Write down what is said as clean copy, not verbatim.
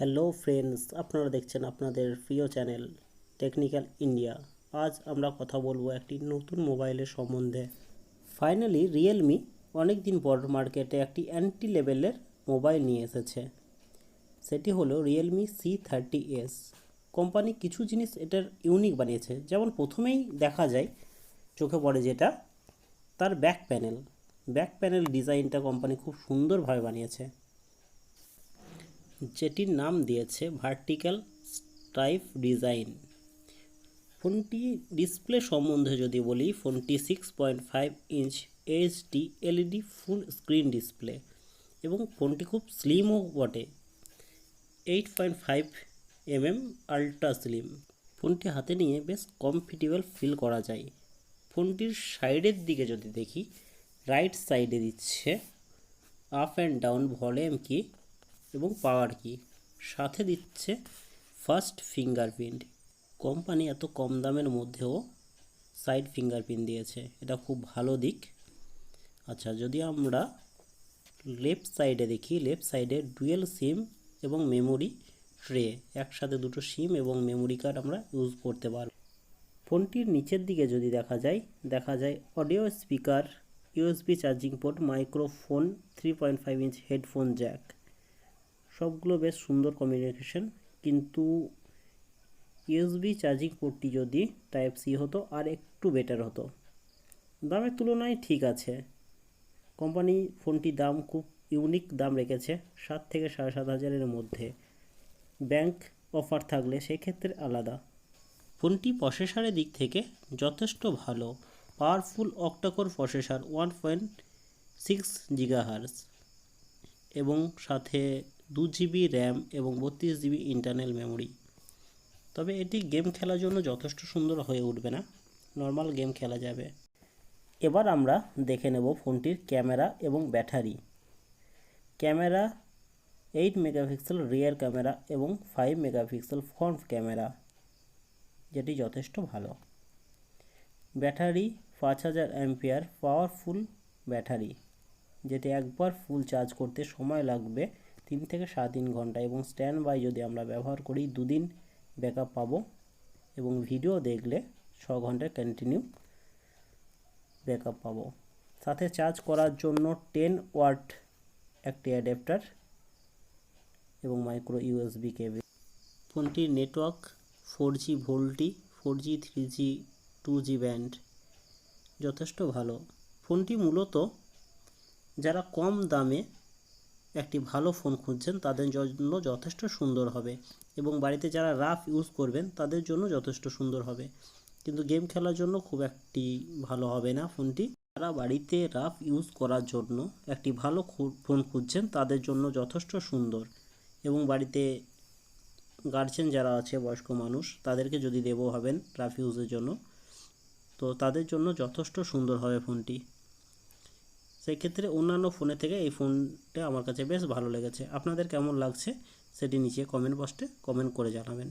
Hello friends, আপনারা দেখছেন আপনাদের প্রিয় চ্যানেল টেকনিক্যাল ইন্ডিয়া। আজ আমরা কথা বলবো একটি নতুন মোবাইলের সম্বন্ধে। ফাইনালি রিয়েলমি অনেক দিন পর মার্কেটে একটি অ্যান্টি লেভেলের মোবাইল নিয়ে এসেছে। সেটি হলো রিয়েলমি C30s। কোম্পানি কিছু জিনিস এটার ইউনিক বানিয়েছে। যেমন প্রথমেই দেখা যায়, চোখে পড়ে যেটা, তার ব্যাক প্যানেল ডিজাইনটা কোম্পানি খুব সুন্দরভাবে বানিয়েছে, যেটির নাম দিয়েছে ভার্টিক্যাল স্ট্রাইপ ডিজাইন। ফোনটি ডিসপ্লে সম্বন্ধে যদি বলি, ফোনটি 6.5 inch HD LED full screen display এবং ফোনটি খুব স্লিমও বটে, 8.5 আল্ট্রা স্লিম। ফোনটি হাতে নিয়ে বেশ কমফর্টেবল ফিল করা যায়। ফোনটির সাইডের দিকে যদি দেখি, রাইট সাইডে দিচ্ছে আপ অ্যান্ড ডাউন ভলিউম কি এবং পাওয়ার কি, সাথে দিচ্ছে ফার্স্ট ফিঙ্গারপ্রিন্ট। কোম্পানি এত কম দামের মধ্যেও সাইড ফিঙ্গারপ্রিন্ট দিয়েছে, এটা খুব ভালো দিক। আচ্ছা, যদি আমরা লেফট সাইডে দেখি, লেফট সাইডে ডুয়েল সিম এবং মেমোরি ট্রে, একসাথে দুটো সিম এবং মেমোরি কার্ড আমরা ইউজ করতে পারব। ফোনটির নিচের দিকে যদি দেখা যায় audio speaker, USB charging port, microphone, 3.5 inch headphone Jack, সবগুলো বেশ সুন্দর কমিউনিকেশন। কিন্তু ইউএসবি চার্জিং পোর্টটি যদি টাইপ সি হতো আর একটু বেটার হতো। দামের তুলনায় ঠিক আছে। কোম্পানি ফোনটির দাম খুব ইউনিক দাম রেখেছে, 7 থেকে 7,500 মধ্যে। ব্যাংক অফার থাকলে সেক্ষেত্রে আলাদা। ফোনটি প্রসেসরের দিক থেকে যথেষ্ট ভালো, পাওয়ারফুল অক্টাকোর প্রসেসর, 1.6 GHz এবং সাথে 2GB র্যাম এবং 32GB ইন্টারনাল মেমোরি। তবে এটি গেম খেলার জন্য যথেষ্ট সুন্দর হয়ে উঠবে না, নর্মাল গেম খেলা যাবে। এবার আমরা দেখে নেব ফোনটির ক্যামেরা এবং battery. Camera 8 megapixel rear camera এবং 5 মেগাপিক্সেল ফ্রন্ট ক্যামেরা, যেটি যথেষ্ট ভালো। ব্যাটারি 5000 অ্যাম্পিয়ার পাওয়ারফুল ব্যাটারি, যেটি একবার ফুল চার্জ করতে সময় লাগবে 3 থেকে 3.5 ঘন্টা এবং স্ট্যান্ড বাই যদি আমরা ব্যবহার করি 2 দিন ব্যাকআপ পাবো এবং ভিডিও দেখলে 6 ঘন্টা কন্টিনিউ ব্যাকআপ পাবো। সাথে চার্জ করার জন্য 10 ওয়াট একটি অ্যাডাপ্টার এবং মাইক্রো ইউএসবি কেবল। ফোনটির network 4G VoLTE, 4G 3G 2G band, যথেষ্ট ভালো। ফোনটি মূলত যারা কম দামে একটি ভালো ফোন খুঁজছেন তাদের জন্য যথেষ্ট সুন্দর হবে এবং বাড়িতে যারা রাফ ইউজ করবেন তাদের জন্য যথেষ্ট সুন্দর হবে, কিন্তু গেম খেলার জন্য খুব একটি ভালো হবে না ফোনটি। যারা বাড়িতে রাফ ইউজ করার জন্য একটি ভালো ফোন খুঁজছেন তাদের জন্য যথেষ্ট সুন্দর, এবং বাড়িতে গার্জেন যারা আছে, বয়স্ক মানুষ, তাদেরকে যদি দেবো হবেন রাফ ইউজের জন্য, তো তাদের জন্য যথেষ্ট সুন্দর হবে ফোনটি। সেই ক্ষেত্রে অন্যান্য ফোনের থেকে এই ফোনটা আমার কাছে বেশ ভালো লেগেছে। আপনাদের কেমন লাগছে সেটি নিচে কমেন্ট বক্সে কমেন্ট করে জানাবেন।